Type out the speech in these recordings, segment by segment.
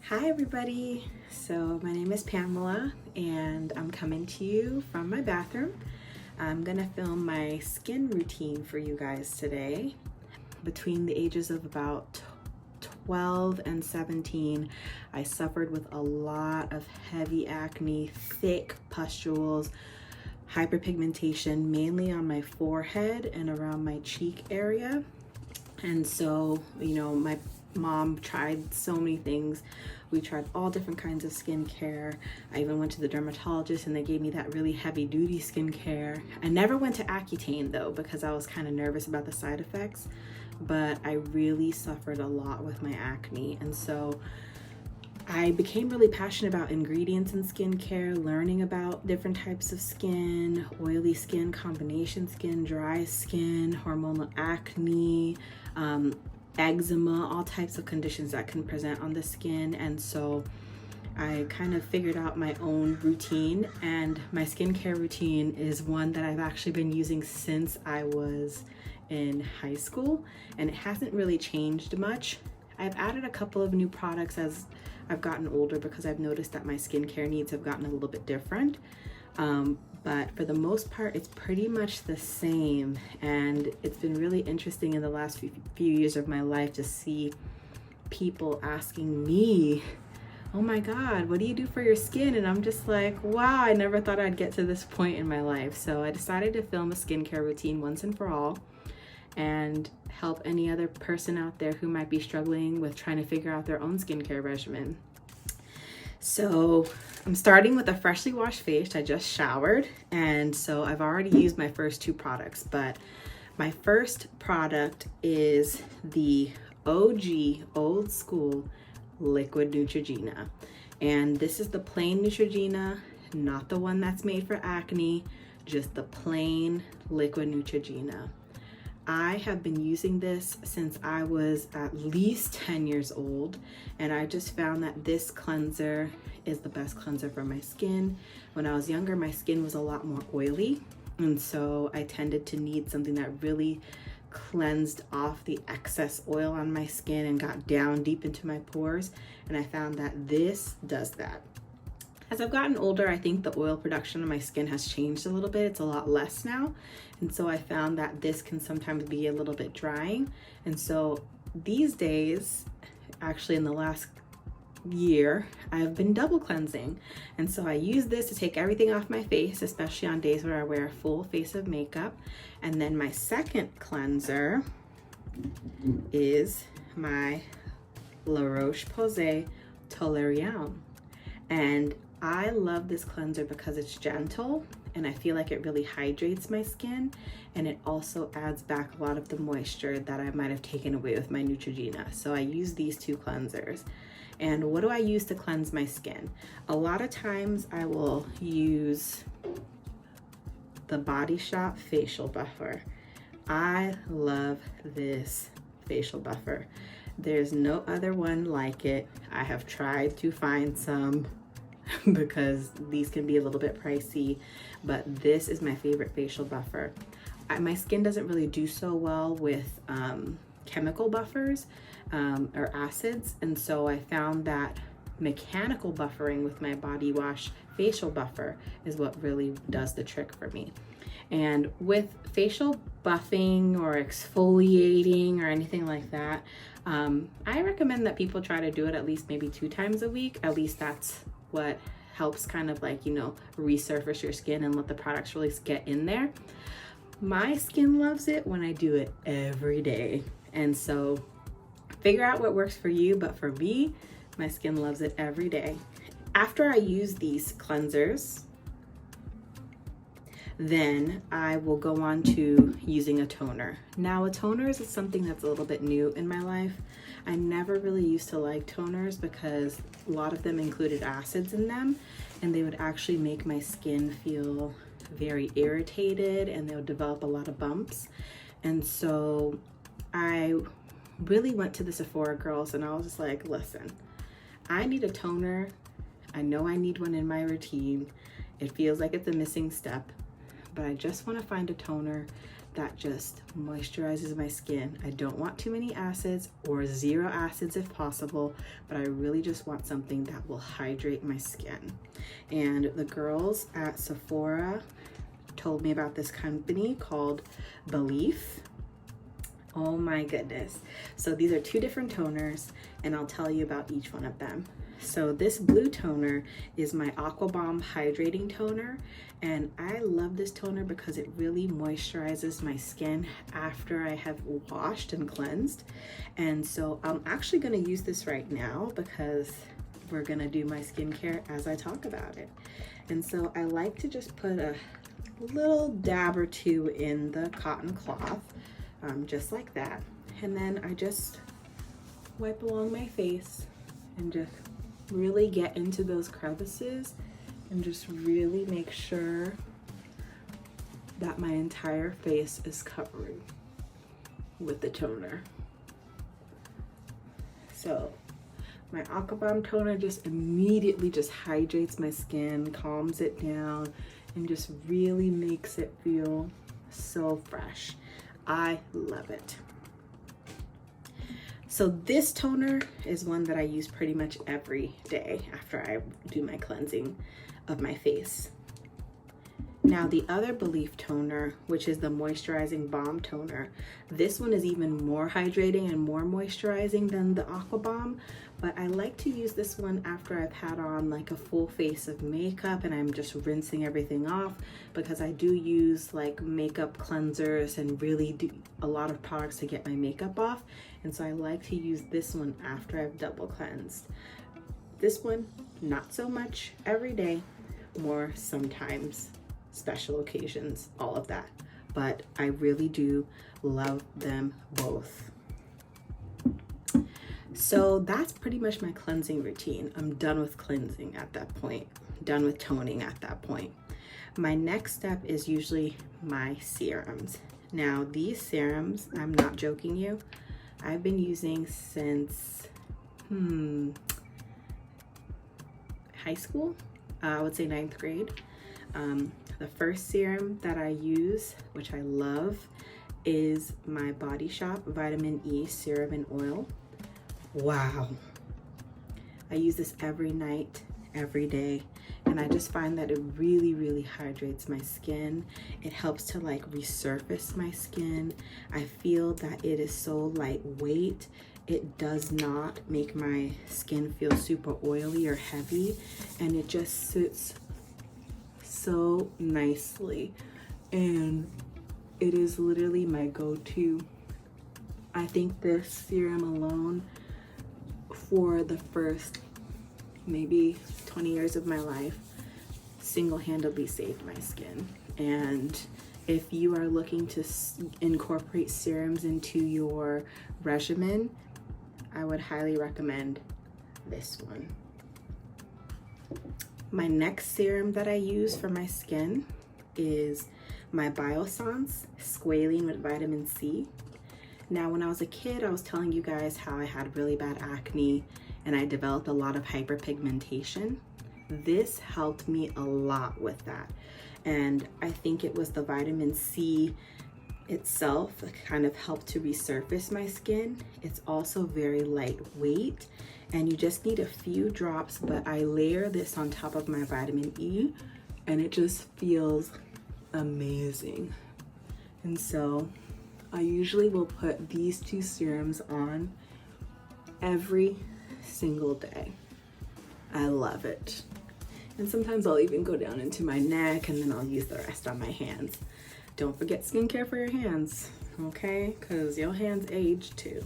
Hi everybody, so my name is Pamela and I'm coming to you from my bathroom. I'm gonna film my skin routine for you guys today. Between the ages of about 12 and 17, I suffered with a lot of heavy acne, thick pustules, hyperpigmentation, mainly on my forehead and around my cheek area. And so, my mom tried so many things. We tried all different kinds of skincare. I even went to the dermatologist and they gave me that really heavy duty skincare. I never went to Accutane though, because I was kind of nervous about the side effects, but I really suffered a lot with my acne. And so I became really passionate about ingredients in skincare, learning about different types of skin, oily skin, combination skin, dry skin, hormonal acne, eczema, all types of conditions that can present on the skin. And so I kind of figured out my own routine, and my skincare routine is one that I've actually been using since I was in high school, and it hasn't really changed much. I've added a couple of new products as I've gotten older because I've noticed that my skincare needs have gotten a little bit different. But for the most part, it's pretty much the same. And it's been really interesting in the last few years of my life to see people asking me, oh my God, what do you do for your skin? And I'm just like, wow, I never thought I'd get to this point in my life. So I decided to film a skincare routine once and for all and help any other person out there who might be struggling with trying to figure out their own skincare regimen. So I'm starting with a freshly washed face. I just showered, and so I've already used my first two products, but my first product is the OG old school liquid Neutrogena. And this is the plain Neutrogena, not the one that's made for acne, just the plain liquid Neutrogena. I have been using this since I was at least 10 years old, and I just found that this cleanser is the best cleanser for my skin. When I was younger, my skin was a lot more oily, and so I tended to need something that really cleansed off the excess oil on my skin and got down deep into my pores, and I found that this does that. As I've gotten older, I think the oil production on my skin has changed a little bit. It's a lot less now. And so I found that this can sometimes be a little bit drying. And so these days, actually in the last year, I've been double cleansing. And so I use this to take everything off my face, especially on days where I wear a full face of makeup. And then my second cleanser is my La Roche-Posay Toleriane. And I love this cleanser because it's gentle and I feel like it really hydrates my skin, and it also adds back a lot of the moisture that I might have taken away with my Neutrogena. So I use these two cleansers. And what do I use to cleanse my skin? A lot of times I will use the Body Shop facial buffer. I love this facial buffer. There's no other one like it. I have tried to find some because these can be a little bit pricey, but this is my favorite facial buffer. My skin doesn't really do so well with chemical buffers or acids, and so I found that mechanical buffering with my body wash facial buffer is what really does the trick for me. And with facial buffing or exfoliating or anything like that, I recommend that people try to do it at least maybe 2 times a week. At least that's what helps kind of like, resurface your skin and let the products really get in there. My skin loves it when I do it every day. And so figure out what works for you, but for me, my skin loves it every day. After I use these cleansers, then I will go on to using a toner. Now, a toner is something that's a little bit new in my life. I never really used to like toners because a lot of them included acids in them, and they would actually make my skin feel very irritated, and they would develop a lot of bumps. And so I really went to the Sephora girls and I was just like, listen, I need a toner. I know I need one in my routine. It feels like it's a missing step, but I just want to find a toner that just moisturizes my skin. I don't want too many acids or 0 acids if possible, but I really just want something that will hydrate my skin. And the girls at Sephora told me about this company called Belief. Oh my goodness. So these are 2 different toners, and I'll tell you about each one of them. So this blue toner is my Aqua Bomb Hydrating Toner, and I love this toner because it really moisturizes my skin after I have washed and cleansed. And so I'm actually going to use this right now because we're going to do my skincare as I talk about it. And so I like to just put a little dab or 2 in the cotton cloth, just like that. And then I just wipe along my face and just really get into those crevices and just really make sure that my entire face is covered with the toner. So my Aqua Bomb toner just immediately just hydrates my skin, calms it down, and just really makes it feel so fresh. I love it. So this toner is one that I use pretty much every day after I do my cleansing of my face. Now the other Belief toner, which is the moisturizing balm toner, this one is even more hydrating and more moisturizing than the Aqua Bomb, but I like to use this one after I've had on like a full face of makeup and I'm just rinsing everything off, because I do use like makeup cleansers and really do a lot of products to get my makeup off, and so I like to use this one after I've double cleansed. This one, not so much every day, more sometimes, special occasions, all of that. But I really do love them both. So that's pretty much my cleansing routine. I'm done with cleansing at that point, done with toning at that point. My next step is usually my serums. Now these serums, I'm not joking you, I've been using since high school, I would say 9th grade. The first serum that I use, which I love, is my Body Shop Vitamin E Serum and Oil. Wow. I use this every night, every day, and I just find that it really, really hydrates my skin. It helps to like resurface my skin. I feel that it is so lightweight. It does not make my skin feel super oily or heavy, and it just sits so nicely, and it is literally my go-to. I think this serum alone for the first maybe 20 years of my life single-handedly saved my skin. And if you are looking to incorporate serums into your regimen, I would highly recommend this one. My next serum that I use for my skin is my Biossance Squalene with Vitamin C. Now, when I was a kid, I was telling you guys how I had really bad acne and I developed a lot of hyperpigmentation. This helped me a lot with that. And I think it was the vitamin C itself that kind of helped to resurface my skin. It's also very lightweight, and you just need a few drops, but I layer this on top of my vitamin E and it just feels amazing. And so I usually will put these 2 serums on every single day. I love it. And sometimes I'll even go down into my neck and then I'll use the rest on my hands. Don't forget skincare for your hands, okay? Because your hands age too.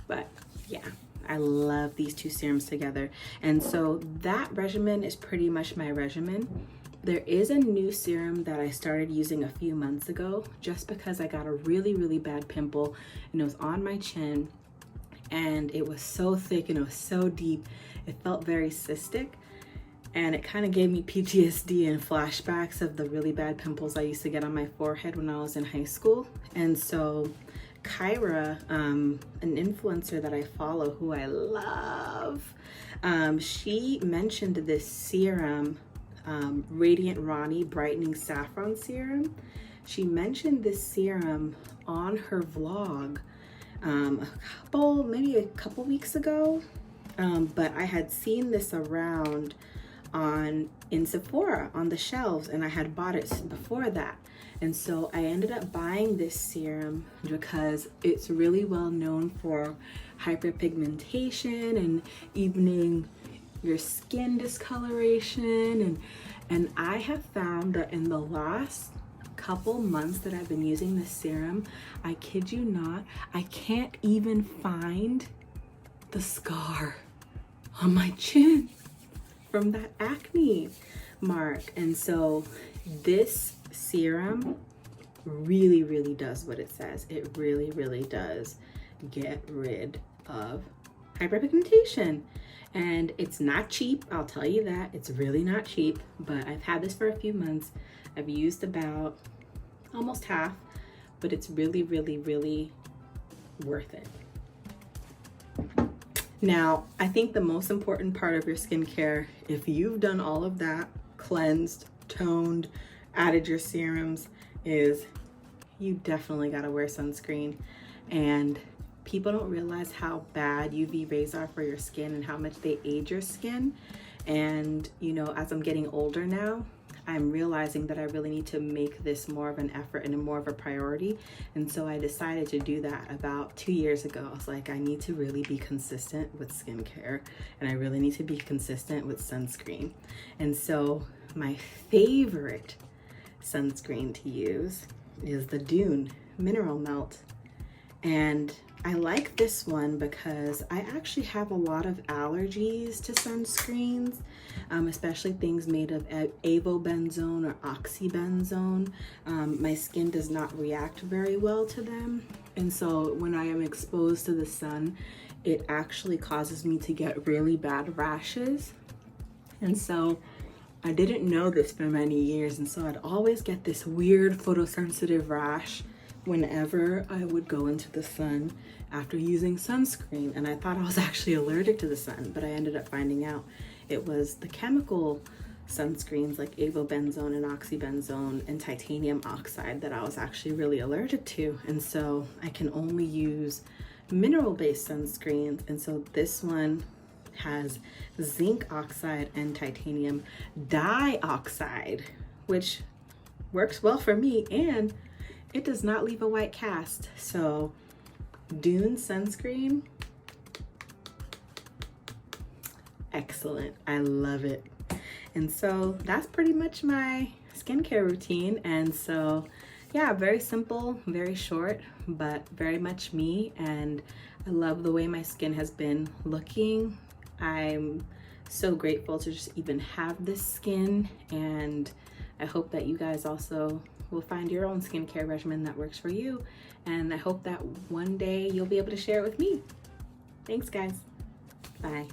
But yeah, I love these 2 serums together. And so that regimen is pretty much my regimen. There is a new serum that I started using a few months ago just because I got a really, really bad pimple and it was on my chin and it was so thick and it was so deep. It felt very cystic and it kind of gave me PTSD and flashbacks of the really bad pimples I used to get on my forehead when I was in high school. And so Kyra, an influencer that I follow who I love, she mentioned this serum, Radiant Ronnie Brightening Saffron Serum. she mentioned this serum on her vlog maybe a couple weeks ago, but I had seen this around in Sephora on the shelves, and I had bought it before that. And so I ended up buying this serum because it's really well known for hyperpigmentation and evening your skin discoloration, and I have found that in the last couple months that I've been using this serum, I kid you not, I can't even find the scar on my chin from that acne mark. And so this serum really does what it says. It really does get rid of hyperpigmentation. And it's not cheap, I'll tell you that. It's really not cheap, but I've had this for a few months. I've used about almost half, but it's really worth it. Now, I think the most important part of your skincare, if you've done all of that, cleansed, toned, added your serums, is you definitely gotta wear sunscreen. And people don't realize how bad UV rays are for your skin and how much they age your skin. And you know, as I'm getting older now, I'm realizing that I really need to make this more of an effort and more of a priority. And so I decided to do that about 2 years ago. I was like, I need to really be consistent with skincare, and I really need to be consistent with sunscreen. And so my favorite sunscreen to use is the Dune Mineral Melt. And I like this one because I actually have a lot of allergies to sunscreens, especially things made of avobenzone or oxybenzone. My skin does not react very well to them. And so when I am exposed to the sun, it actually causes me to get really bad rashes. And so I didn't know this for many years. And so I'd always get this weird photosensitive rash whenever I would go into the sun after using sunscreen. And I thought I was actually allergic to the sun, but I ended up finding out it was the chemical sunscreens like avobenzone and oxybenzone and titanium oxide that I was actually really allergic to. And so I can only use mineral-based sunscreens. And so this one has zinc oxide and titanium dioxide, which works well for me, and it does not leave a white cast. So Dune sunscreen, excellent. I love it. And so that's pretty much my skincare routine. And so yeah, very simple, very short, but very much me. And I love the way my skin has been looking. I'm so grateful to just even have this skin, and I hope that you guys also will find your own skincare regimen that works for you. And I hope that one day you'll be able to share it with me. Thanks, guys. Bye.